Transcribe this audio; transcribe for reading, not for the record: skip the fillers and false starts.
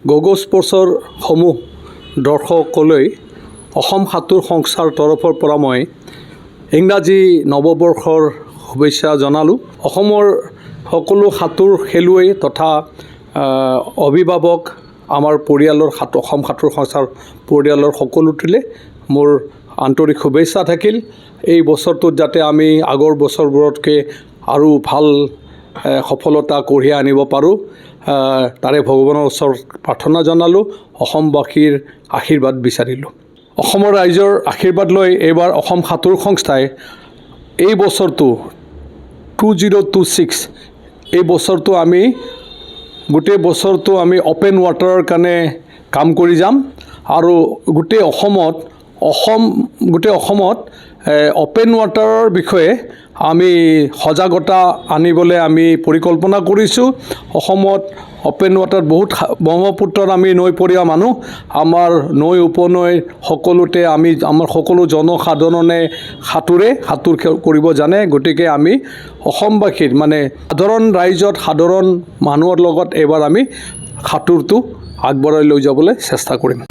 গগো স্পৰ্টছৰ সমূহ দৰ্শকলৈ অসম সাঁতোৰ সংস্থাৰ তৰফৰ পৰা মই ইংৰাজী নৱবৰ্ষৰ শুভেচ্ছা জনালোঁ। অসমৰ সকলো সাঁতোৰ খেলুৱৈ তথা অভিভাৱক আমাৰ পৰিয়ালৰ অসম সাঁতোৰ সংস্থাৰ পৰিয়ালৰ সকলোটিলে মোৰ আন্তৰিক শুভেচ্ছা থাকিল। এই বছৰটোত যাতে আমি আগৰ বছৰবোৰতকৈ আৰু ভাল সফলতা কঢ়িয়াই আনিব পাৰোঁ, তাৰে ভগৱানৰ ওচৰত প্ৰাৰ্থনা জনালোঁ, অসমবাসীৰ আশীৰ্বাদ বিচাৰিলোঁ। অসমৰ ৰাইজৰ আশীৰ্বাদ লৈ এইবাৰ অসম সাঁতোৰ সংস্থাই এই বছৰটো 2026 এই বছৰটো আমি গোটেই বছৰটো আমি অপেন ৱাটাৰৰ কাৰণে কাম কৰি যাম আৰু গোটেই অসমত অপেন ৱাটাৰৰ বিষয়ে আমি সজাগতা আনিবলৈ আমি পৰিকল্পনা কৰিছোঁ। অসমত অপেন ৱাটাৰ বহুত ব্ৰহ্মপুত্ৰত আমি নৈপৰীয়া মানুহ, আমাৰ নৈ উপনৈ সকলোতে আমাৰ সকলো জনসাধাৰণে সাঁতোৰ কৰিব জানে। গতিকে আমি অসমবাসীৰ সাধাৰণ ৰাইজত সাধাৰণ মানুহৰ লগত এইবাৰ আমি সাঁতোৰটো আগবঢ়াই লৈ যাবলৈ চেষ্টা কৰিম।